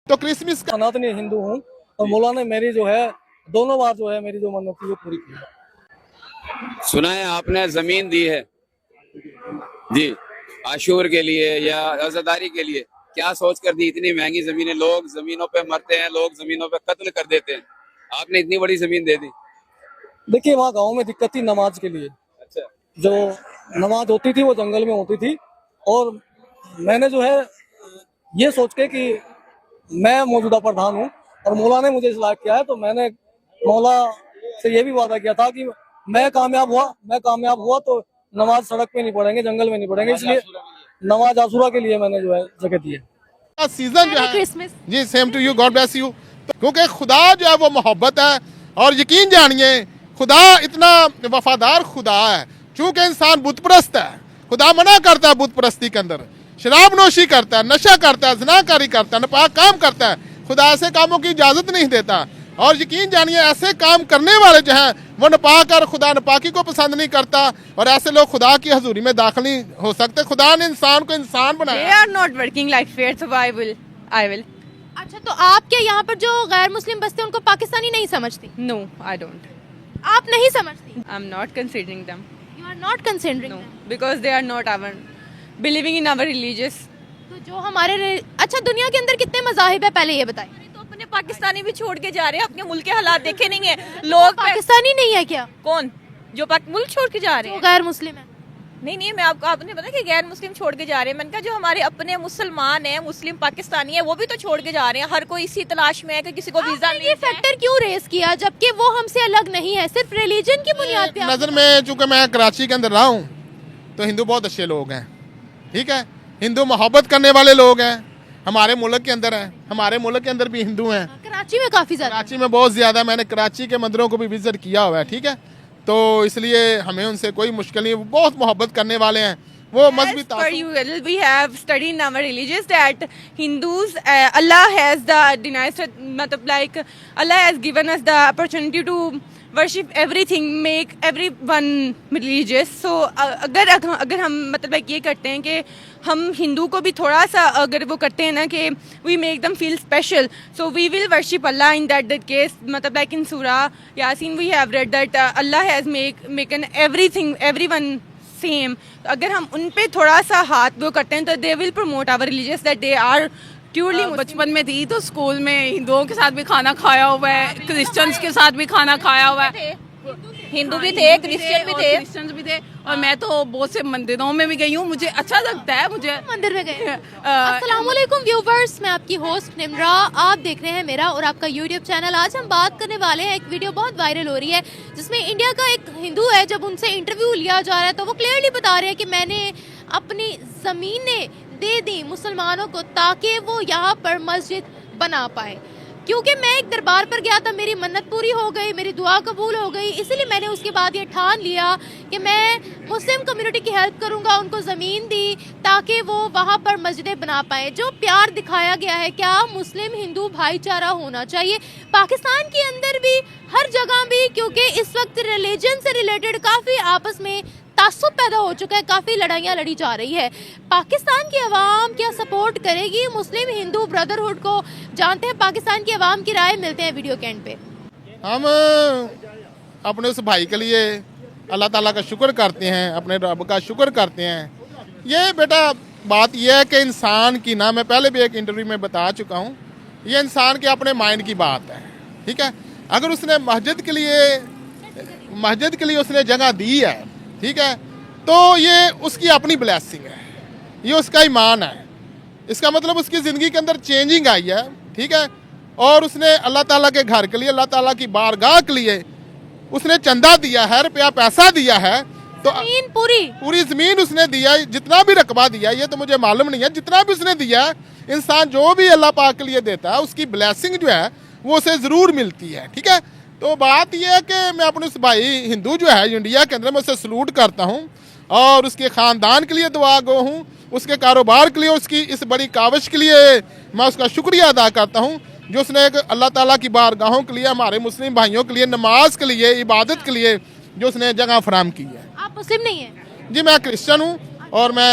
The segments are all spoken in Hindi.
तो क्रिसमस का सनातनी हिंदू हूँ और मौला ने मेरी जो है दोनों बार जो है मेरी जो मन्नत थी वो पूरी की है। सुना है आपने जमीन दी है जी, आशूर के लिए या अजादारी के लिए, क्या सोच कर दी? इतनी महंगी जमीनें, लोग जमीनों पे मरते हैं, लोग जमीनों पे कत्ल कर देते हैं, आपने इतनी बड़ी जमीन दे दी। देखिए वहाँ गाँव में दिक्कत थी नमाज के लिए, अच्छा, जो नमाज होती थी वो जंगल में होती थी और मैंने जो है ये सोच के कि मैं मौजूदा प्रधान हूँ और मौला ने मुझे इस लायक किया है, तो मैंने मौला से ये भी वादा किया था कि मैं कामयाब हुआ तो नमाज सड़क पे नहीं पढ़ेंगे, जंगल में नहीं पढ़ेंगे, इसलिए नमाज आशूरा के लिए मैंने जो है जगह दी है। सीजन जो है Christmas ji, same to you, God bless you. क्योंकि खुदा जो है वो मोहब्बत है और यकीन जानिए खुदा इतना वफादार खुदा है। चूंकि इंसान बुत परस्त है, खुदा मना करता है बुत परस्ती के अंदर, शराब नोशी करता है, नशा करता है, ज़िनाकारी करता है, नापाक काम करता है, खुदा ऐसे कामों की इजाज़त नहीं देता। और यकीन जानिए ऐसे काम करने वाले जो हैं वो नापाक और खुदा नापाकी को पसंद नहीं करता और ऐसे लोग खुदा की हजूरी में दाखिल नहीं हो सकते। खुदा ने इंसान को इंसान they बनाया। are not working like fair, so I will अच्छा, तो आप क्या यहाँ पर जो गैर मुस्लिम बस्ती उनको पाकिस्तानी नहीं समझती? no, I don't, आप नहीं समझती? I'm not considering them, you are not considering no, because they are not our believing in our religious. तो जो हमारे अच्छा दुनिया के अंदर कितने मजाहिब है पहले ये बताइए। तो अपने पाकिस्तानी भी छोड़ के जा रहे हैं, अपने मुल्क के हालात देखे नहीं है लोग। पाकिस्तानी नहीं है क्या कौन जो मुल्क छोड़ के जा रहे जो हैं? गैर मुस्लिम है? नहीं, मैं आपने पता कि गैर मुस्लिम छोड़ के जा रहे हैं। मैंने कहा जो हमारे अपने मुसलमान हैं, मुस्लिम पाकिस्तानी है, वो भी तो छोड़ के जा रहे हैं। हर कोई इसी तलाश में है कि किसी को वीजा आपने ये फैक्टर क्यों रेस किया जबकि वो हमसे अलग नहीं है, सिर्फ रिलीजन की बुनियाद पे? नज़र में चूंकि मैं कराची के अंदर रहा हूँ तो हिंदू बहुत अच्छे लोग हैं, ठीक है, हिंदू मोहब्बत करने वाले लोग हैं। हमारे मुल्क के अंदर हैं, हमारे मुल्क के अंदर भी हिंदू हैं, कराची में काफी ज्यादा। कराची में बहुत ज़्यादा। मैंने कराची के मंदिरों को भी विजिट किया हुआ है, ठीक है, तो इसलिए हमें उनसे कोई मुश्किल नहीं, वो बहुत मोहब्बत करने वाले हैं। वो मजहबी As per you, we have studied in our religions that Hindus, Allah has the denied, matlab like Allah has given us the opportunity to worship everything, make everyone religious. So अगर हम मतलब like ये करते हैं कि हम हिंदू को भी थोड़ा सा अगर वो करते हैं ना कि we make them feel special, so we will worship Allah in that case. मतलब like in Surah Yasin we have read that Allah has making everything, everyone same. अगर हम उन पे थोड़ा सा हाथ वो करते हैं तो they will promote our religious that they are purely. बचपन में थी तो स्कूल में हिंदुओं के साथ भी खाना खाया हुआ है, क्रिश्चियंस के साथ भी खाना खाया हुआ है, हिंदू भी थे, क्रिश्चियन भी थे, क्रिश्चियंस भी थे। और मैं तो बहुत से मंदिरों में भी गई हूँ, मुझे अच्छा लगता है। मुझे मंदिर में गए। अस्सलाम वालेकुम व्यूवर्स, मैं आपकी होस्ट निम्रा, आप देख रहे हैं मेरा और आपका यूट्यूब चैनल। आज हम बात करने वाले हैं, एक वीडियो बहुत वायरल हो रही है जिसमें इंडिया का एक हिंदू है, जब उनसे इंटरव्यू लिया जा रहा है तो वो क्लियरली बता रहे हैं कि मैंने अपनी ज़मीनें दे दी मुसलमानों को ताकि वो यहाँ पर मस्जिद बना पाए। क्योंकि मैं एक दरबार पर गया था, मेरी मन्नत पूरी हो गई, मेरी दुआ कबूल हो गई, इसलिए मैंने उसके बाद ये ठान लिया कि मैं मुस्लिम कम्युनिटी की हेल्प करूंगा, उनको ज़मीन दी ताकि वो वहाँ पर मस्जिदें बना पाए। जो प्यार दिखाया गया है, क्या मुस्लिम हिंदू भाईचारा होना चाहिए पाकिस्तान के अंदर भी, हर जगह भी, क्योंकि इस वक्त रिलीजन से रिलेटेड काफ़ी आपस में तासुब पैदा हो चुका है, काफ़ी लड़ाइयाँ लड़ी जा रही है। पाकिस्तान की आवाम क्या सपोर्ट करेगी मुस्लिम हिंदू ब्रदरहुड को? जानते हैं पाकिस्तान की आवाम की राय, मिलते हैं वीडियो के एंड पे। हम अपने उस भाई के लिए अल्लाह ताला का शुक्र करते हैं, अपने रब का शुक्र करते हैं। ये बेटा बात यह है कि इंसान की ना, मैं पहले भी एक इंटरव्यू में बता चुका हूँ, ये इंसान के अपने माइंड की बात है, ठीक है। अगर उसने मस्जिद के लिए उसने जगह दी है, ठीक है, तो ये उसकी अपनी ब्लेसिंग है, ये उसका ईमान है। इसका मतलब उसकी ज़िंदगी के अंदर चेंजिंग आई है, ठीक है, और उसने अल्लाह ताला के घर के लिए, अल्लाह ताला की बारगाह के लिए उसने चंदा दिया है, रुपया पैसा दिया है, तो पूरी ज़मीन उसने दिया, जितना भी रकबा दिया ये तो मुझे मालूम नहीं है, जितना भी उसने दिया, इंसान जो भी अल्लाह पाक के लिए देता है उसकी ब्लेसिंग जो है वो उसे ज़रूर मिलती है, ठीक है। तो बात यह है कि मैं अपने उस भाई हिंदू जो है इंडिया के अंदर, मैं उसे सलूट करता हूँ और उसके ख़ानदान के लिए दुआ गो हूँ, उसके कारोबार के लिए, उसकी इस बड़ी काविश के लिए मैं उसका शुक्रिया अदा करता हूँ जो उसने एक अल्लाह ताला की बारगाहों के लिए, हमारे मुस्लिम भाइयों के लिए, नमाज के लिए, इबादत के लिए जो उसने जगह फराम की है। आप मुस्लिम नहीं हैं? जी मैं क्रिश्चियन हूँ और मैं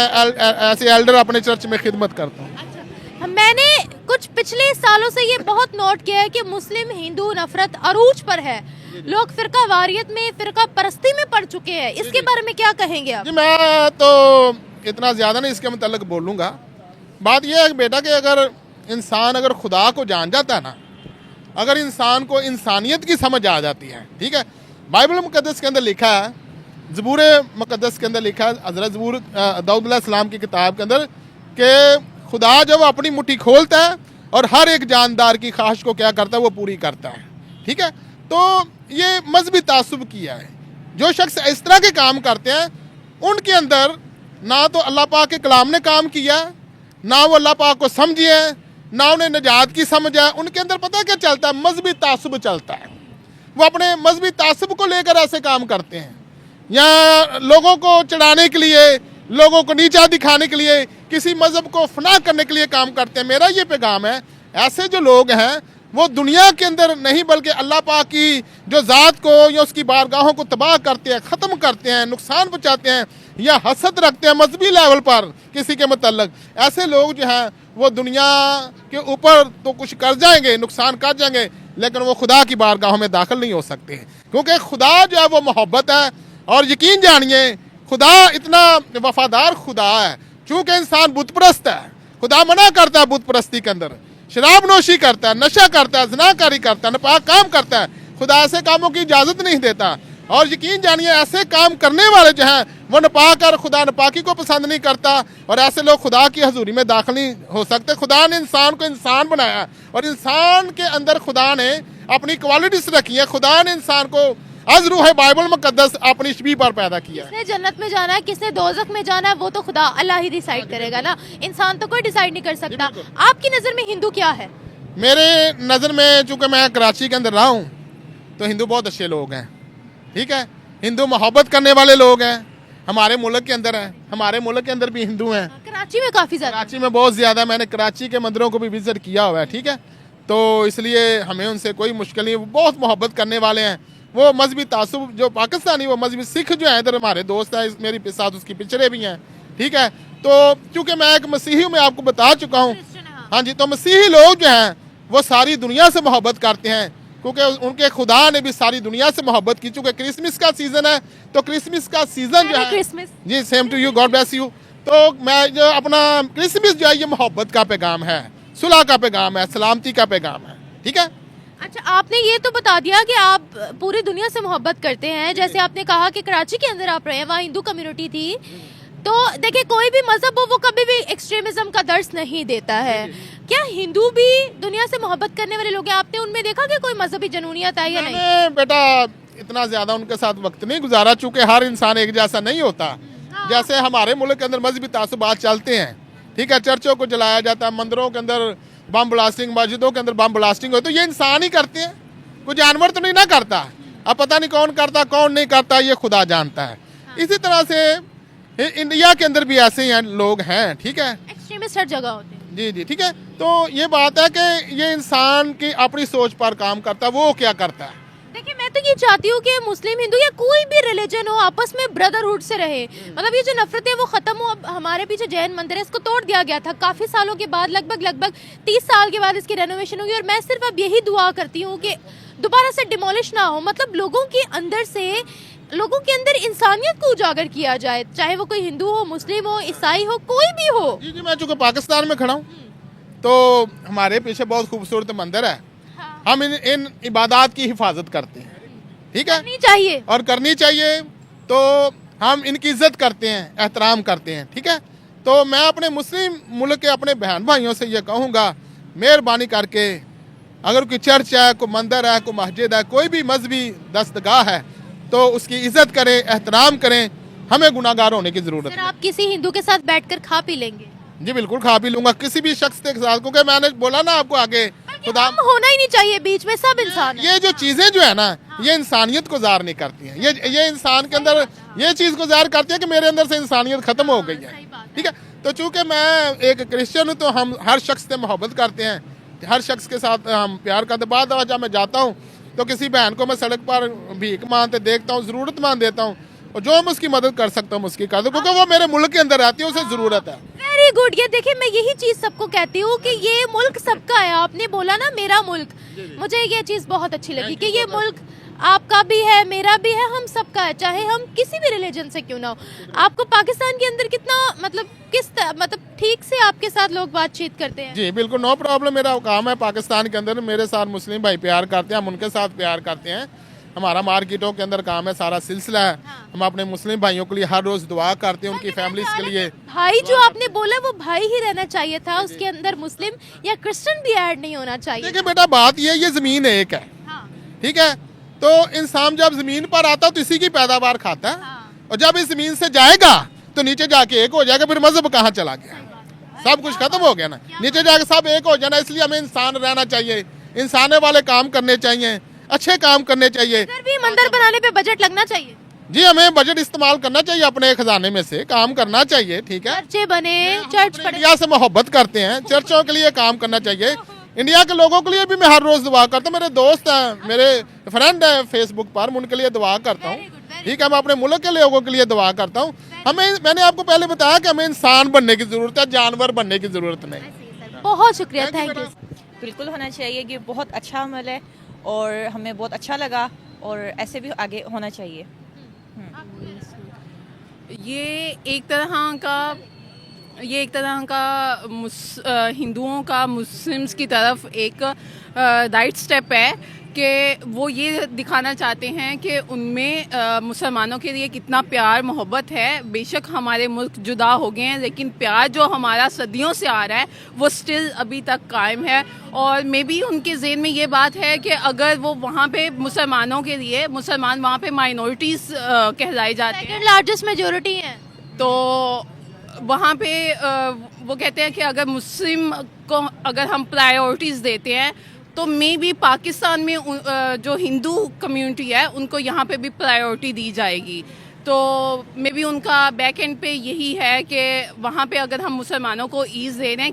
ऐसे एल्डर अपने चर्च में खिदमत करता हूँ। अच्छा, मैंने कुछ कुछ पिछले सालों से ये बहुत नोट किया है कि मुस्लिम हिंदू नफरत अरूज पर है, लोग फिरका वारियत में, फिरका परस्ती में पड़ चुके हैं। इसके बारे में क्या कहेंगे आप? जी मैं तो इतना ज़्यादा नहीं इसके मुतल्लिक बोलूँगा। बात यह है कि बेटा कि अगर इंसान अगर खुदा को जान जाता है ना, अगर इंसान को इंसानियत की समझ आ जाती है, ठीक है, बाइबल मुकद्दस के अंदर लिखा है, ज़बूर मुकद्दस के अंदर लिखा है, हज़रत ज़बूर दाऊद अलैहिस्सलाम की किताब के अंदर कि खुदा जब अपनी मुट्ठी खोलता है और हर एक जानदार की ख्वाहिश को क्या करता है वो पूरी करता है, ठीक है। तो ये मजहबी तासुब किया है। जो शख्स इस तरह के काम करते हैं उनके अंदर ना तो अल्लाह पाक के कलाम ने काम किया, ना वो अल्लाह पाक को समझे है, ना उन्हें निजात की समझ है। उनके अंदर पता है क्या चलता है? मजहबी तासुब चलता है। वो अपने मजहबी तासुब को लेकर ऐसे काम करते हैं, या लोगों को चढ़ाने के लिए, लोगों को नीचा दिखाने के लिए, किसी मजहब को फना करने के लिए काम करते हैं। मेरा ये पैगाम है, ऐसे जो लोग हैं वो दुनिया के अंदर नहीं बल्कि अल्लाह पाक की जो ज़ात को या उसकी बारगाहों को तबाह करते हैं, ख़त्म करते हैं, नुकसान पहुँचाते हैं या हसद रखते हैं मजहबी लेवल पर किसी के मतलब, ऐसे लोग जो हैं वो दुनिया के ऊपर तो कुछ कर जाएंगे, नुकसान कर जाएंगे, लेकिन वो खुदा की बारगाहों में दाखिल नहीं हो सकते, क्योंकि खुदा जो है वो मोहब्बत है। और यकीन जानिए खुदा इतना वफादार खुदा है, चूँकि इंसान बुत परस्त है। खुदा मना करता है बुत परस्ती के अंदर, शराब नोशी करता है, नशा करता है, ज़िनाकारी करता है, नापाक काम करता है। खुदा ऐसे कामों की इजाज़त नहीं देता। और यकीन जानिए ऐसे काम करने वाले जो हैं वो नापाक और खुदा नापाकी को पसंद नहीं करता, और ऐसे लोग खुदा की हजूरी में दाखिल नहीं हो सकते। खुदा ने इंसान को इंसान बनाया और इंसान के अंदर खुदा ने अपनी क्वालिटीज रखी है। खुदा ने इंसान को अज़ रूह बाइबल मुकद्दस अपनी शबीह पर पैदा किया है। किसने जन्नत में जाना है, किसने दोज़ख में जाना है, वो तो खुदा अल्लाह ही डिसाइड करेगा ना, इंसान तो कोई डिसाइड नहीं कर सकता। आपकी नज़र में हिंदू क्या है? मेरे नज़र में चूँकि मैं कराची के अंदर रहा हूँ तो हिंदू बहुत अच्छे लोग हैं, ठीक है। हिंदू मोहब्बत करने वाले लोग हैं, हमारे मुल्क के अंदर हैं, हमारे मुल्क के अंदर भी हिंदू हैं। कराची में काफ़ी ज़्यादा, कराची में बहुत ज़्यादा, मैंने कराची के मंदिरों को भी विज़िट किया हुआ है, ठीक है। तो इसलिए हमें उनसे कोई मुश्किल नहीं, वो बहुत मोहब्बत करने वाले हैं। वो मजहबी तासुब जो पाकिस्तानी, वो मजहबी सिख जो है इधर हमारे दोस्त हैं, मेरे साथ उसकी पिछड़े भी हैं, ठीक है। तो चूँकि मैं एक मसीही हूँ, मैं आपको बता चुका हूँ, हाँ जी। तो मसीही लोग जो हैं वो सारी दुनिया से मोहब्बत करते हैं, क्योंकि उनके खुदा ने भी सारी दुनिया से मोहब्बत की। चूँकि क्रिसमस का सीज़न है तो क्रिसमस का सीज़न जो है, Christmas ji same to you, God bless you. तो मैं जो अपना क्रिसमस जो है ये मोहब्बत का पैगाम है, सुलह का पैगाम है, सलामती का पैगाम है, ठीक है। अच्छा, आपने ये तो बता दिया कि आप पूरी दुनिया से मोहब्बत करते हैं। जैसे आपने कहा कि कराची के अंदर आप रहे हैं, वहाँ हिंदू कम्युनिटी थी। तो देखिए, कोई भी मजहब हो वो कभी भी एक्सट्रीमिज्म का दर्ज नहीं देता है। क्या हिंदू भी दुनिया से मोहब्बत करने वाले लोग हैं? आपने उनमें देखा कि कोई मजहबी जनूनियत है या नहीं? मैंने बेटा इतना ज़्यादा उनके साथ वक्त नहीं गुजारा, चूँकि हर इंसान एक जैसा नहीं होता। जैसे हमारे मुल्क के अंदर मजहबी तासुबात चलते हैं, ठीक है, चर्चों को जलाया जाता है, मंदिरों के अंदर बम ब्लास्टिंग, मस्जिदों के अंदर बम ब्लास्टिंग हो, तो ये इंसान ही करते हैं, कोई जानवर तो नहीं ना करता। अब पता नहीं कौन करता कौन नहीं करता, ये खुदा जानता है। इसी तरह से इंडिया के अंदर भी ऐसे ही लोग हैं, ठीक है, एक्सट्रीमिस्ट हर जगह होते हैं। जी जी, ठीक है। तो ये बात है कि ये इंसान की अपनी सोच पर काम करता है, वो क्या करता है। देखिए, मैं तो ये चाहती हूँ कि मुस्लिम, हिंदू या कोई भी रिलीजन हो आपस में ब्रदरहुड से रहे। मतलब ये जो नफरत है वो खत्म हो। अब हमारे पीछे जैन मंदिर है, इसको तोड़ दिया गया था काफी सालों के बाद, लगभग 30 साल के बाद इसकी रेनोवेशन होगी, और मैं सिर्फ अब यही दुआ करती हूँ कि दोबारा से डिमोलिश ना हो। मतलब लोगों के अंदर से, लोगों के अंदर इंसानियत को उजागर किया जाए, चाहे वो कोई हिंदू हो, मुस्लिम हो, ईसाई हो, कोई भी हो। जी जी, मैं चूँकि पाकिस्तान में खड़ा हूँ तो हमारे पीछे बहुत खूबसूरत मंदिर है। हम इन इबादत की हिफाजत करते हैं, ठीक है, करनी चाहिए और करनी चाहिए। तो हम इनकी इज्जत करते हैं, एहतराम करते हैं, ठीक है। तो मैं अपने मुस्लिम मुल्क के अपने बहन भाइयों से ये कहूँगा, मेहरबानी करके अगर कोई चर्च है, कोई मंदिर है, कोई मस्जिद है, कोई भी मजहबी दस्तगाह है, तो उसकी इज्जत करें, एहतराम करें। हमें गुनाहगार होने की जरूरत सर, है। आप किसी हिंदू के साथ बैठकर खा पी लेंगे? जी बिल्कुल, खा पी लूंगा किसी भी शख्स के साथ, क्योंकि मैंने बोला ना आपको आगे, खुदा हम होना ही नहीं चाहिए बीच में, सब इंसान है। ये जो चीजें जो है ना, ये इंसानियत को ज़ाहिर नहीं करती हैं। ये इंसान के अंदर ये चीज़ को ज़ाहिर करती है कि मेरे अंदर से इंसानियत खत्म हो गई है, ठीक है। तो चूंकि मैं एक क्रिश्चियन हूँ तो हम हर शख्स से मोहब्बत करते हैं, हर शख्स के साथ हम प्यार करते। बाद जब मैं जाता हूँ तो किसी बहन को मैं सड़क पर भीख मांगते देखता हूँ, ज़रूरतमंद देता हूँ, और जो मैं उसकी मदद कर सकता हूँ उसकी कर दूँ, क्योंकि वो मेरे मुल्क के अंदर रहती है, उसे ज़रूरत है। Very good. ये देखिए, मैं यही चीज सबको कहती हूँ कि ये मुल्क सबका है। आपने बोला ना मेरा मुल्क, मुझे ये चीज बहुत अच्छी लगी कि ये मुल्क आपका भी है, मेरा भी है, हम सबका है, चाहे हम किसी भी रिलीजन से क्यों ना हो। आपको पाकिस्तान के अंदर कितना मतलब ठीक से आपके साथ लोग बातचीत करते हैं? जी बिल्कुल, नो प्रॉब्लम। मेरा काम है पाकिस्तान के अंदर, मेरे साथ मुस्लिम भाई प्यार करते हैं, हम उनके साथ प्यार करते हैं। हमारा मार्केटों के अंदर काम है, सारा सिलसिला है। हम अपने मुस्लिम भाइयों के लिए हर रोज दुआ करते हैं, उनकी फैमिलीज के लिए। भाई जो आपने बोला वो भाई ही रहना चाहिए था, उसके अंदर मुस्लिम या क्रिश्चियन भी ऐड नहीं होना चाहिए। देखिए बेटा, बात ये जमीन एक है, ठीक है, तो इंसान जब जमीन पर आता है तो इसी की पैदावार खाता है, और जब इस जमीन से जाएगा तो नीचे जाके एक हो जाएगा। फिर मजहब कहाँ चला गया? सब कुछ खत्म हो गया ना, नीचे जाके सब एक हो जाना। इसलिए हमें इंसान रहना चाहिए, इंसाने वाले काम करने चाहिए, अच्छे काम करने चाहिए। इधर भी मंदिर बनाने पे बजट लगना चाहिए। जी, हमें बजट इस्तेमाल करना चाहिए, अपने खजाने में से काम करना चाहिए, ठीक है। चर्चे बने, चर्च पड़े। इंडिया से मोहब्बत करते हैं, चर्चों के लिए काम करना चाहिए। इंडिया के लोगों के लिए भी मैं हर रोज दुआ करता हूँ। मेरे दोस्त हैं, मेरे फ्रेंड हैं फेसबुक पर, मैं उनके लिए दुआ करता हूँ, ठीक है। मैं अपने मुल्क के लोगों के लिए दुआ करता हूँ। मैंने आपको पहले बताया कि हमें इंसान बनने की जरूरत है, जानवर बनने की जरूरत नहीं। बहुत शुक्रिया, थैंक यू। बिल्कुल होना चाहिए, ये बहुत अच्छा अमल है और हमें बहुत अच्छा लगा और ऐसे भी आगे होना चाहिए। ये एक तरह का हिंदुओं का मुस्लिम्स की तरफ एक राइट स्टेप है कि वो ये दिखाना चाहते हैं कि उनमें मुसलमानों के लिए कितना प्यार मोहब्बत है। बेशक हमारे मुल्क जुदा हो गए हैं, लेकिन प्यार जो हमारा सदियों से आ रहा है वो स्टिल अभी तक कायम है। और मे बी उनके ज़हन में ये बात है कि अगर वो वहाँ पे मुसलमानों के लिए, मुसलमान वहाँ पे माइनॉरिटीज़ कहलाए जाते हैं, सेकंड लार्जेस्ट मेजोरिटी है, तो वहाँ पे वो कहते हैं कि अगर मुस्लिम को अगर हम प्रायोरिटीज़ देते हैं तो मे बी पाकिस्तान में जो हिंदू कम्युनिटी है उनको यहाँ पे भी प्रायोरिटी दी जाएगी। तो मे बी उनका बैक एंड पे यही है कि वहाँ पे अगर हम मुसलमानों को ईज़ दे रहे हैं,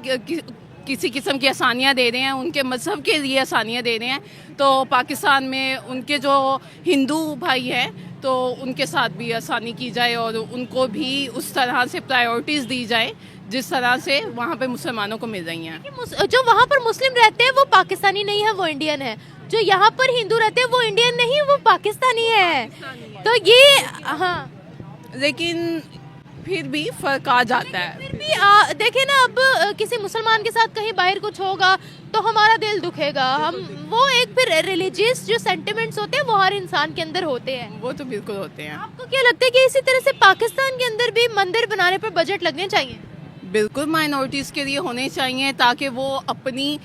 किसी किस्म की आसानियाँ दे रहे हैं, उनके मज़हब के लिए आसानियाँ दे रहे हैं, तो पाकिस्तान में उनके जो हिंदू भाई हैं तो उनके साथ भी आसानी की जाए और उनको भी उस तरह से प्रायोरिटीज़ दी जाए जिस तरह से वहाँ पे मुसलमानों को मिल रही हैं। जो वहाँ पर मुस्लिम रहते हैं वो पाकिस्तानी नहीं है, वो इंडियन है। जो यहाँ पर हिंदू रहते हैं वो इंडियन नहीं, वो पाकिस्तानी है। तो ये हाँ, लेकिन फिर भी फर्क आ जाता है। फिर भी देखे ना, अब किसी मुसलमान के साथ कहीं बाहर कुछ होगा तो हमारा दिल दुखेगा। हम वो एक फिर रिलीजियस जो सेंटिमेंट्स होते हैं वो हर इंसान के अंदर होते हैं। वो तो बिल्कुल होते हैं। आपको क्या लगता है कि इसी तरह से पाकिस्तान के अंदर भी मंदिर बनाने पर बजट लगने चाहिए? बिल्कुल माइनॉरिटीज़ के लिए होने चाहिए, ताकि वो अपनी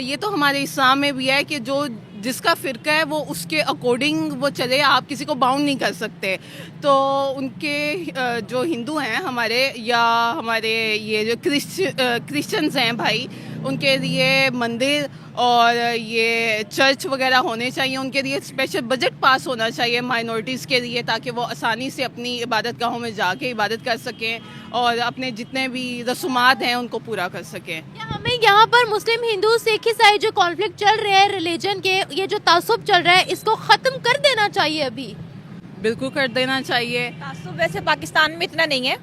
ये तो हमारे इस्लाम में भी है कि जो जिसका फ़िरका है वो उसके अकॉर्डिंग वो चले, आप किसी को बाउंड नहीं कर सकते। तो उनके जो हिंदू हैं हमारे, या हमारे ये जो क्रिश्चियंस हैं भाई, उनके लिए मंदिर और ये चर्च वगैरह होने चाहिए। उनके लिए स्पेशल बजट पास होना चाहिए माइनॉरिटीज़ के लिए, ताकि वो आसानी से अपनी इबादत गाहों में जाके इबादत कर सकें और अपने जितने भी रसूमात हैं उनको पूरा कर सकें। हमें यहाँ पर मुस्लिम, हिंदू, सिख, ईसाई जो कॉन्फ्लिक्ट चल रहे हैं रिलीजन के, ये जो तासुब चल रहा है, इसको ख़त्म कर देना चाहिए अभी। बिल्कुल कर देना चाहिए। तासुब वैसे पाकिस्तान में इतना नहीं है,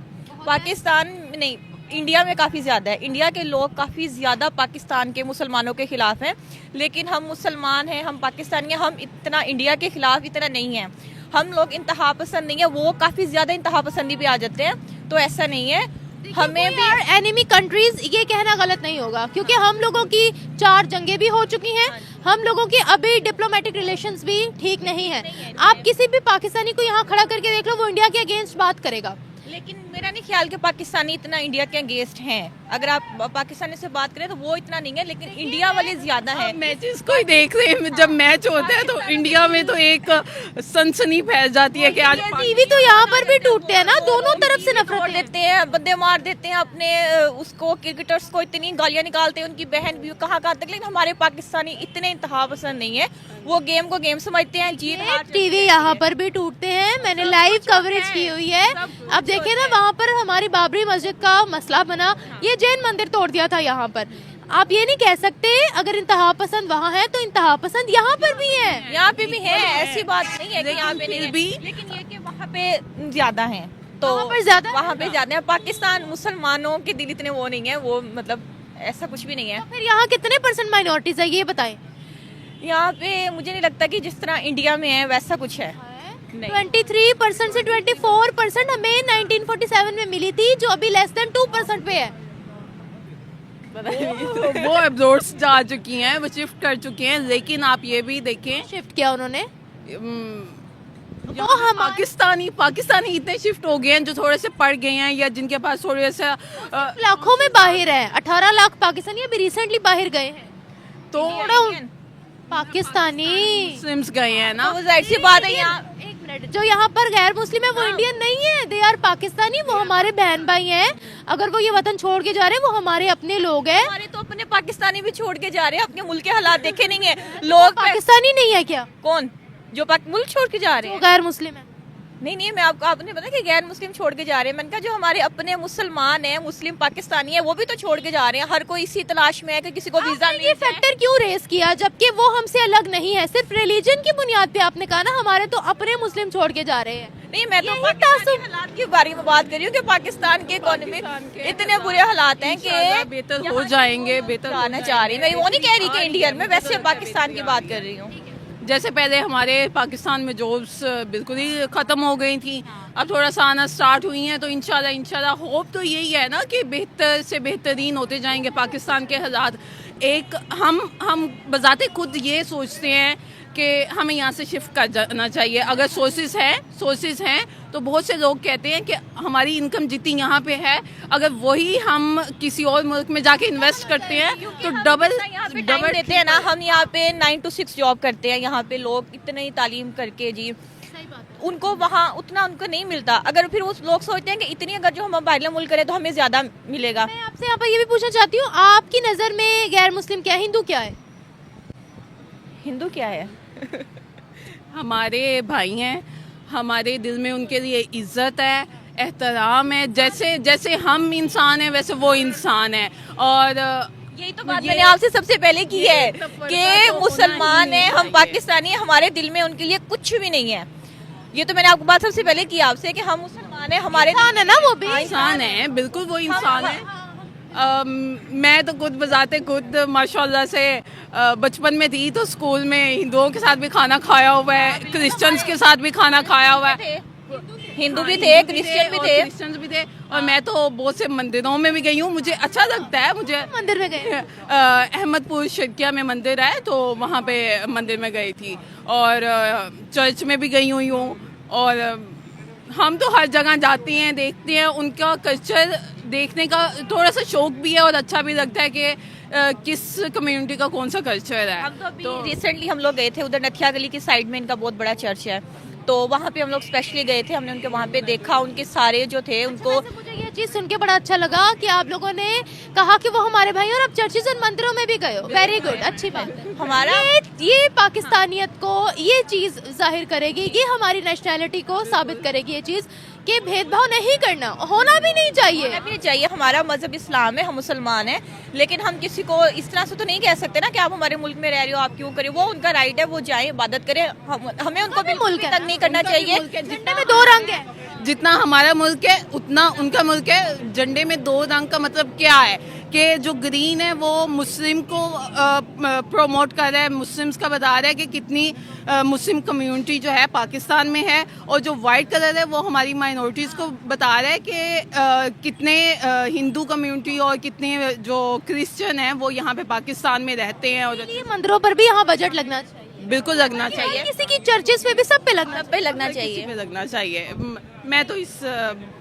पाकिस्तान में नहीं, इंडिया में काफ़ी ज़्यादा है। इंडिया के लोग काफ़ी ज़्यादा पाकिस्तान के मुसलमानों के ख़िलाफ़ हैं, लेकिन हम मुसलमान हैं, हम पाकिस्तानी हैं, हम इतना इंडिया के ख़िलाफ़ इतना नहीं है। हम लोग इंतहा पसंद नहीं है, वो काफ़ी ज़्यादा इंतहा पसंदी पे आ जाते हैं। तो ऐसा नहीं है, हमें भी एनिमी कंट्रीज ये कहना गलत नहीं होगा, क्योंकि हम लोगों की 4 जंगें भी हो चुकी हैं, हम लोगों की अभी डिप्लोमेटिक रिलेशंस भी ठीक नहीं है। आप किसी भी पाकिस्तानी को यहाँ खड़ा करके देख लो, वो इंडिया के अगेंस्ट बात करेगा। लेकिन मेरा नहीं ख्याल कि पाकिस्तानी इतना इंडिया के अगेंस्ट हैं। अगर आप पाकिस्तानी से बात करें तो वो इतना नहीं है, लेकिन इंडिया वाले ज्यादा है। मैचेस को ही देख रहे हैं, जब मैच होता है तो इंडिया में तो एक सनसनी फैल जाती है कि आज टीवी तो यहाँ पर भी टूटते हैं ना, दोनों तरफ से नफरत छोड़ देते हैं, बंदे मार देते हैं अपने उसको, क्रिकेटर्स को इतनी गालियां निकालते हैं, उनकी बहन भी कहाँ तक। लेकिन हमारे पाकिस्तानी इतने इंतहा पसंद नहीं है, वो गेम को गेम समझते हैं। जीत हार टीवी यहाँ पर भी टूटते हैं, मैंने लाइव कवरेज की हुई है। अब देखे ना, वहाँ पर हमारी बाबरी मस्जिद का मसला बना, ये जैन मंदिर तोड़ दिया था यहाँ पर। आप ये नहीं कह सकते अगर इंतहा पसंद वहाँ है तो इंतहा पसंद यहाँ पर भी है। यहाँ पे भी है, ऐसी बात नहीं है कि यहाँ पे नहीं है, लेकिन ये कि वहाँ पे ज्यादा है। तो वहाँ पर ज्यादा है? वहाँ पे ज्यादा है। पाकिस्तान मुसलमानों के दिल इतने वो नहीं है, वो मतलब ऐसा कुछ भी नहीं है। फिर यहाँ कितने % माइनॉरिटीज है ये बताएं। यहाँ पे मुझे नहीं लगता कि जिस तरह इंडिया में है वैसा कुछ है। नहीं। 23% से 24% हमें 1947 में मिली थी, जो अभी लेस देन 2% पे है। वो एब्रोड्स जा चुकी हैं, वो शिफ्ट कर चुकी हैं, लेकिन आप ये भी देखें शिफ्ट किया उन्होंने। यहाँ हम पाकिस्तानी इतने शिफ्ट हो गए हैं जो थोड़े से पढ़ गए हैं या जिनके पास थोड़े से लाखों में बाहर है, 18 लाख पाकिस्तानी अभी रिसेंटली बाहर गए हैं। तो पाकिस्तानी मुस्लिम्स गए हैं ना। वो जाहिर सी बात है। यहाँ एक मिनट, जो यहाँ पर गैर मुस्लिम है वो इंडियन नहीं है, दे आर पाकिस्तानी, वो हमारे बहन भाई हैं। अगर वो ये वतन छोड़ के जा रहे हैं वो हमारे अपने लोग हैं। हमारे तो अपने पाकिस्तानी भी छोड़ के जा रहे हैं, अपने मुल्क के हालात देखे नहीं है लोग। पाकिस्तानी नहीं है क्या कौन जो मुल्क छोड़ के जा रहे वो हैं? गैर मुस्लिम है? नहीं, मैं आपने पता कि गैर मुस्लिम छोड़ के जा रहे हैं। मैंने कहा जो हमारे अपने मुसलमान हैं, मुस्लिम पाकिस्तानी है, वो भी तो छोड़ के जा रहे हैं। हर कोई इसी तलाश में है कि किसी को वीजा आपने नहीं ये फैक्टर क्यों रेस किया, जबकि वो हमसे अलग नहीं है? सिर्फ रिलीजन की बुनियाद पे आपने कहा ना हमारे तो अपने मुस्लिम छोड़ के जा रहे हैं। नहीं, मैं तो पाकिस्तानी हालात के बारे में बात कर रही हूँ कि पाकिस्तान के इकोनॉमी इतने बुरे हालात हैं कि बेहतर हो जाएंगे, बेहतर आना चाह रही। मैं वो नहीं कह रही कि इंडियन में, वैसे पाकिस्तान की बात कर रही हूँ। जैसे पहले हमारे पाकिस्तान में जॉब्स बिल्कुल ही ख़त्म हो गई थी, अब थोड़ा सा आना स्टार्ट हुई हैं, तो इंशाल्लाह होप तो यही है ना कि बेहतर से बेहतरीन होते जाएंगे पाकिस्तान के हालात। एक हम बजाते खुद ये सोचते हैं कि हमें यहाँ से शिफ्ट कर जाना चाहिए। अगर सोर्सेज हैं तो बहुत से लोग कहते हैं कि हमारी इनकम जितनी यहाँ पे है, अगर वही हम किसी और मुल्क में जाके इन्वेस्ट करते हैं तो डबल देते हैं ना। हम यहाँ पे 9 to 6 जॉब करते हैं, यहाँ पे लोग इतनी तालीम करके जी उनको वहाँ उतना उनको नहीं मिलता। अगर फिर वो लोग सोचते हैं कि इतनी अगर जो हम बाहर मुल्क करें तो हमें ज्यादा मिलेगा। मैं आपसे यहाँ पर ये भी पूछना चाहती हूँ, आपकी नजर में गैर मुस्लिम क्या है, हिंदू क्या है? हिंदू क्या है? हमारे भाई हैं, हमारे दिल में उनके लिए इज्जत है, एहतराम है। जैसे हम इंसान हैं वैसे वो इंसान है। और यही तो बात मैंने आपसे सबसे पहले की है कि मुसलमान है, हम पाकिस्तानी है, हमारे दिल में उनके लिए कुछ भी नहीं है। ये तो मैंने आपको बात सबसे पहले की आपसे कि हम मुसलमान है, हमारे इंसान है ना, वो भी इंसान है, बिल्कुल वो इंसान है। मैं तो खुद माशाल्लाह से बचपन में थी तो स्कूल में हिंदुओं के साथ भी खाना खाया हुआ है, क्रिश्चियंस के साथ भी खाना खाया हुआ है। हिंदू भी थे, क्रिश्चियंस भी थे, और मैं तो बहुत से मंदिरों में भी गई हूँ। मुझे अच्छा लगता है। मुझे मंदिर में गए? अहमदपुर शर्किया में मंदिर है, तो वहाँ पे मंदिर में गई थी, और चर्च में भी गई हुई हूँ। और हम तो हर जगह जाते हैं, देखते हैं, उनका कल्चर देखने का थोड़ा सा शौक भी है और अच्छा भी लगता है कि किस कम्युनिटी का कौन सा कल्चर है। हम तो अभी रिसेंटली हम लोग गए थे उधर नथिया गली की साइड में, इनका बहुत बड़ा चर्च है, तो वहाँ पे हम लोग स्पेशली गए थे। हमने उनके वहाँ पे देखा, उनके सारे जो थे उनको। मुझे ये चीज सुन के बड़ा अच्छा लगा कि आप लोगों ने कहा कि वो हमारे भाई, और अब चर्चेज और मंदिरों में भी गए हो। वेरी गुड, अच्छी बात। हमारा ये पाकिस्तानियत को ये चीज जाहिर करेगी, ये हमारी नेशनैलिटी को साबित करेगी ये चीज कि भेदभाव नहीं करना, होना भी नहीं चाहिए। हमारा मजहब इस्लाम है, हम मुसलमान हैं, लेकिन हम किसी को इस तरह से तो नहीं कह सकते ना कि आप हमारे मुल्क में रह रहे हो, आप क्यों करें। वो उनका राइट है, वो जाए इबादत करें, हमें उनको बिल्कुल भी तंग नहीं करना चाहिए। झंडे में 2 रंग है, जितना हमारा मुल्क है उतना उनका मुल्क है। झंडे में 2 रंग का मतलब क्या है कि जो ग्रीन है वो मुस्लिम को प्रमोट कर रहा है, मुस्लिम्स का बता रहा है कि कितनी मुस्लिम कम्युनिटी जो है पाकिस्तान में है, और जो वाइट कलर है वो हमारी माइनॉरिटीज़ को बता रहा है कि कितने हिंदू कम्युनिटी और कितने जो क्रिश्चियन हैं वो यहाँ पे पाकिस्तान में रहते हैं। और मंदिरों पर भी यहाँ बजट लगना चाहिए, बिल्कुल लगना चाहिए। किसी की चर्चेस पे भी सब पे लगना चाहिए, किसी पे लगना चाहिए। मैं तो इस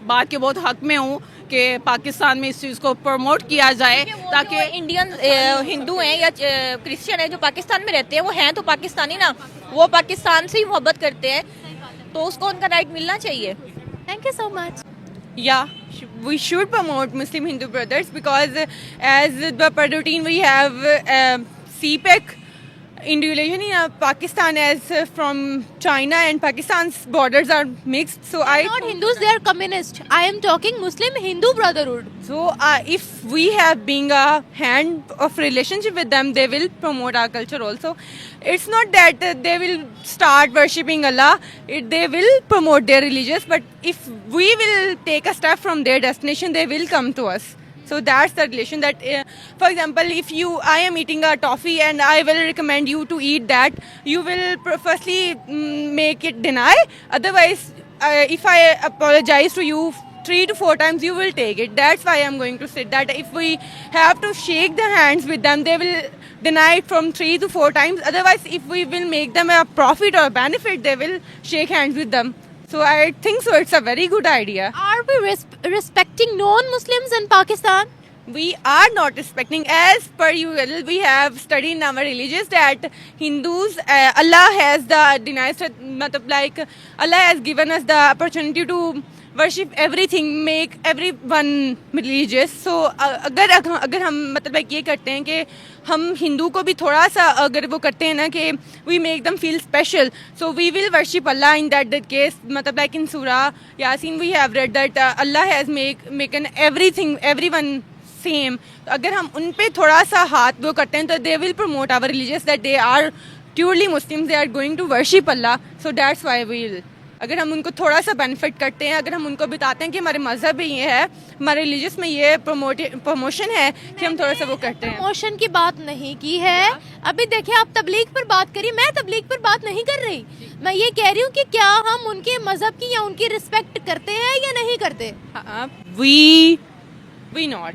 बात के बहुत हक में हूँ कि पाकिस्तान में इस चीज़ को प्रमोट किया जाए, ताकि इंडियन हिंदू हैं या क्रिश्चियन है जो पाकिस्तान में रहते हैं, वो हैं तो पाकिस्तानी ना, वो पाकिस्तान से ही मोहब्बत करते हैं, तो उसको उनका राइट मिलना चाहिए। Thank you so much. Yeah, we should promote Muslim Hindu brothers because as the per routine we have CPEC individually Pakistan as from China and Pakistan's borders are mixed. So I Not Hindus, they are communist. I am talking Muslim Hindu brotherhood. so if we have being a hand of relationship with them, they will promote our culture also. It's not that they will start worshipping Allah. They will promote their religious. But if we will take a step from their destination, they will come to us. So that's the relation that, for example, if I am eating a toffee and I will recommend you to eat that, you will firstly make it deny. Otherwise, if I apologize to you 3 to 4 times, you will take it. That's why I'm going to say that if we have to shake the hands with them, they will deny it from 3 to 4 times. Otherwise, if we will make them a profit or a benefit, they will shake hands with them. So I think so it's a very good idea. Are we respecting non-Muslims in Pakistan? We are not respecting. As per usual, we have studied in our religions that Hindus, Allah has the denied, like Allah has given us the opportunity to worship everything, make everyone religious. So अगर हम मतलब like ये करते हैं कि हम हिंदू को भी थोड़ा सा अगर वो करते हैं ना कि we make them feel special, so we will worship Allah in that case. मतलब like in Surah Yasin we have read that Allah has making everything everyone same. अगर हम उन पे थोड़ा सा हाथ वो करते हैं तो they will promote our religious that they are purely Muslims, they are going to worship Allah. So that's why we will. अगर हम उनको थोड़ा सा बेनिफिट करते हैं, अगर हम उनको बताते हैं कि हमारे मजहब में ये है, हमारे रिलीजियस में ये प्रमोशन है कि हम थोड़ा सा वो करते हैं. प्रमोशन की बात नहीं की है. अभी देखिए आप तबलीग पर बात करिए, मैं तबलीग पर बात नहीं कर रही. मैं ये कह रही हूँ कि क्या हम उनके मजहब की या उनकी रिस्पेक्ट करते हैं या नहीं करते. We not.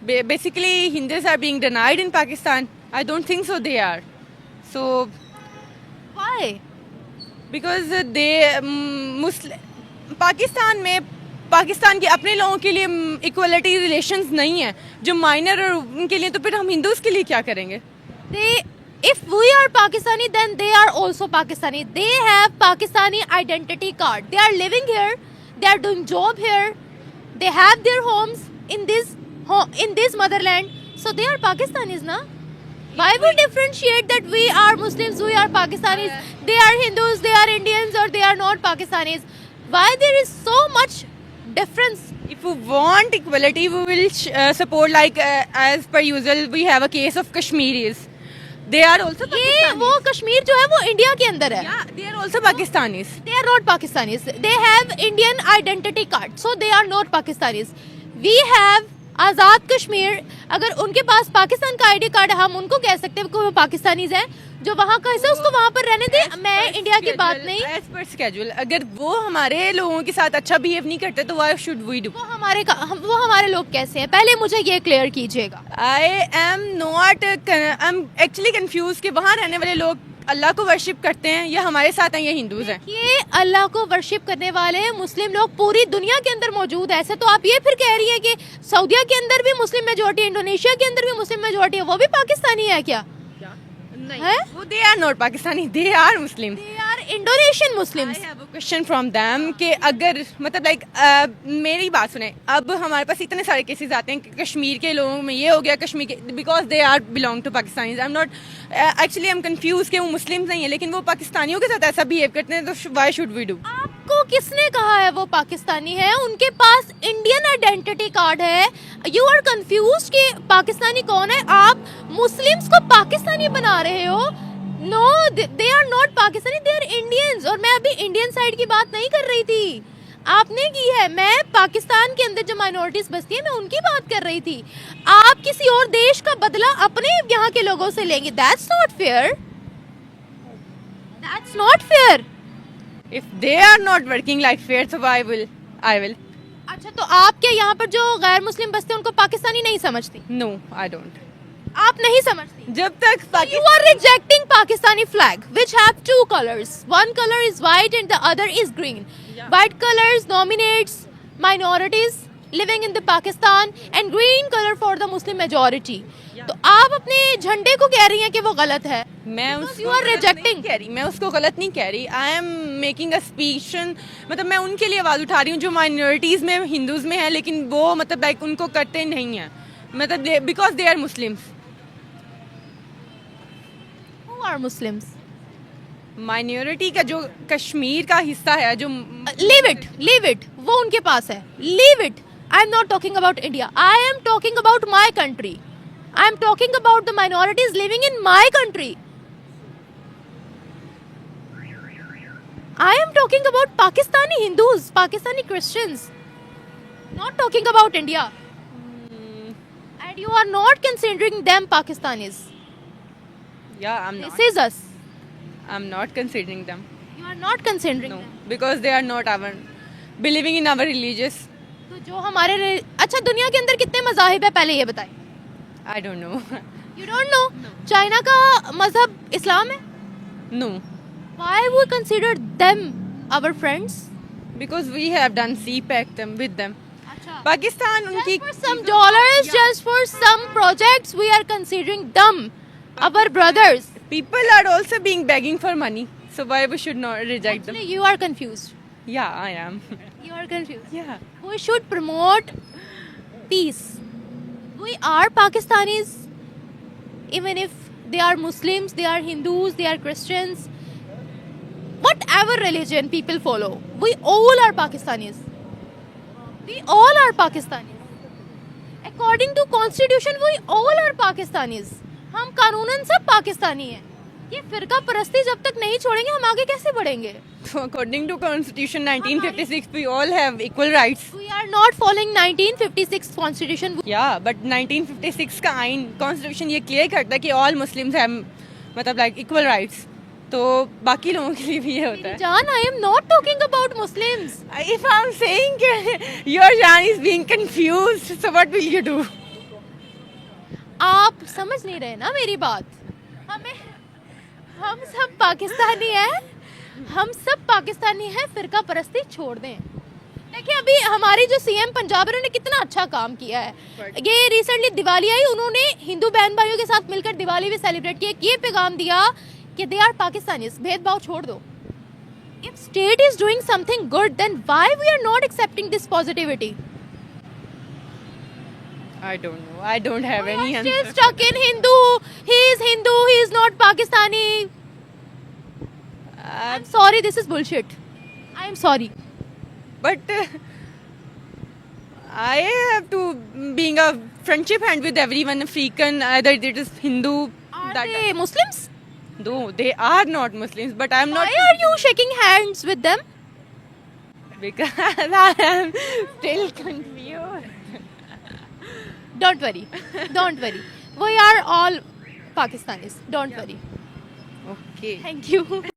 Basically Hindus are being denied in Pakistan. I don't think so they are. So Why? Because they Pakistan में पाकिस्तान के अपने लोगों के लिए इक्वलिटी रिलेशंस नहीं है, जो माइनर और उनके लिए, तो फिर हम हिंदूज के लिए क्या करेंगे. If we are Pakistani, then they are also Pakistani. They have Pakistani identity card. They are living here. They are doing job here. They have their homes in this motherland. So they are Pakistanis, na? Why we differentiate that we are Muslims, we are Pakistanis, they are Hindus, they are Indians, or they are not Pakistanis? Why there is so much difference? If we want equality, we will support like as per usual we have a case of Kashmiris. They are also ये Pakistanis. वो कश्मीर जो है वो इंडिया के अंदर है. Yeah, they are also Pakistanis. They are not Pakistanis. They have Indian identity card, so they are not Pakistanis. We have Azad Kashmir. अगर उनके पास पाकिस्तान का आईडी कार्ड है, हम उनको कह सकते हैं कि वो पाकिस्तानीज हैं. जो वहाँ का हिस्सा उसको वहाँ पर रहने दें. मैं इंडिया की बात नहीं. एज पर स्केड्यूल अगर वो हमारे लोगों के साथ अच्छा बिहेव नहीं करते तो व्हाई शुड वी डू. वो हमारे लोग कैसे हैं, पहले मुझे ये क्लियर कीजिएगा. आई एम एक्चुअली कंफ्यूज कि वहाँ रहने वाले लोग अल्लाह को वर्शिप करते हैं या हमारे साथ हैं, ये हिंदूज हैं. ये अल्लाह को वर्शिप करने वाले मुस्लिम लोग पूरी दुनिया के अंदर मौजूद है. ऐसे तो आप ये फिर कह रही है कि सऊदीया के अंदर भी मुस्लिम मेजोरिटी, इंडोनेशिया के अंदर भी मुस्लिम मेजोरिटी है, वो भी पाकिस्तानी है क्या? नहीं, वो they are not Pakistani, they are Muslim. They are Indonesian Muslims. I have a question from them कि अगर मतलब लाइक मेरी बात सुने, अब हमारे पास इतने सारे केसेस आते हैं कि कश्मीर के लोगों में ये हो गया, कश्मीर के because they are belong to Pakistanis. I am not actually I am confuse कि वो मुस्लिम नहीं है लेकिन वो पाकिस्तानियों के साथ ऐसा बिहेव करते हैं, तो व्हाई शुड वी डू. आपको किसने कहा है वो पाकिस्तानी है? उनके पास इंडियन आइडेंटिटी कार्ड है. यू आर कंफ्यूज कि पाकिस्तानी कौन है. आप मुस्लिम्स को पाकिस्तानी बना रहे हो. No, they are not Pakistani, they are Indians. और मैं अभी इंडियन साइड की बात नहीं कर रही थी, आपने की है. मैं पाकिस्तान के अंदर जो माइनॉरिटीज बसती है मैं उनकी बात कर रही थी. आप किसी और देश का बदला अपने यहाँ के लोगों से लेंगे. That's not fair. That's not fair. If they are not working like fair, so I will. अच्छा, तो आपके यहाँ पर जो गैर मुस्लिम बसते हैं उनको पाकिस्तानी नहीं समझती? No, I don't. आप नहीं समझती? जब तक You are rejecting Pakistani flag, which have two colors. One color is white and the other is green. White colors nominates minorities living in the Pakistan and green color for the Muslim majority. तो आप अपने झंडे को कह रही हैं कि वो गलत है. मैं you उसको are गलत rejecting. नहीं कह रही, मैं उसको गलत नहीं कह रही. I am making a speech, मतलब मैं उनके लिए आवाज़ उठा रही हूँ जो माइनॉरिटीज़ में हिंदूज़ में है लेकिन वो मतलब लाइक उनको करते नहीं हैं, मतलब because they are Muslims. Who Who are Muslims? Minority का जो कश्मीर का हिस्सा है जो Leave it. वो उनके पास है. Leave it. I am not talking about India. I am talking about my country. I am talking about the minorities living in my country. I am talking about Pakistani Hindus, Pakistani Christians. Not talking about India. And you are not considering them Pakistanis. yeah I'm not This is us. I'm not considering them. You are not considering No, them. because they are not our believing in our religious. तो जो हमारे अच्छा दुनिया के अंदर कितने मज़ाहिब है पहले ये बताएं. I don't know. You don't know? China का मजहब इस्लाम है. No, Why we consider them our friends? because we have done CPAC them with them. अच्छा. Pakistan उनकी Just for some dollars, just for some projects, we are considering them our brothers. people are also being begging for money, so why we should not reject them? Actually, you are confused. Yeah, I am. You are confused. Yeah. We should promote peace. We are Pakistanis, even if they are Muslims, they are Hindus, they are Christians. Whatever religion people follow, we all are Pakistanis. We all are Pakistanis. According to Constitution, we all are Pakistanis. हम कानूनन सब पाकिस्तानी हैं. ये फिरका परस्ती जब तक नहीं छोड़ेंगे हम आगे कैसे बढ़ेंगे? So according to Constitution 1956, we all have equal rights. We are not following 1956 Constitution. Yeah, but 1956 का आइन कॉन्स्टिट्यूशन ये क्लियर करता है कि ऑल मुस्लिम्स हैव मतलब लाइक इक्वल राइट्स. तो बाकी लोगों के लिए भी ये होता है. Jan, I am not talking about Muslims. If I'm saying your Jan is being confused, so what will you do? आप समझ नहीं रहे ना मेरी बात. हम सब पाकिस्तानी हैं. हम सब पाकिस्तानी हैं. फिरका परस्ती छोड़ दें. देखिए अभी हमारी जो सीएम पंजाब है उन्होंने कितना अच्छा काम किया है. ये रिसेंटली दिवाली आई, उन्होंने हिंदू बहन भाइयों के साथ मिलकर दिवाली भी सेलिब्रेट किया. ये पैगाम दिया कि दे आर पाकिस्तानीज. भेदभाव छोड़ दो. If state is doing something good, then why we are not accepting this positivity? I don't know. I don't have We any are still answer. stuck in Hindu. Hindu. He is not Pakistani. I'm sorry. This is bullshit. I am sorry. But I have to being a friendship hand with everyone, African, either it is Hindu. Are that they Muslims? No, they are not Muslims. But I'm not Why are you shaking hands with them? because I am still confused. Don't worry. Don't worry. We are all Pakistanis. Don't worry. Okay. Thank you.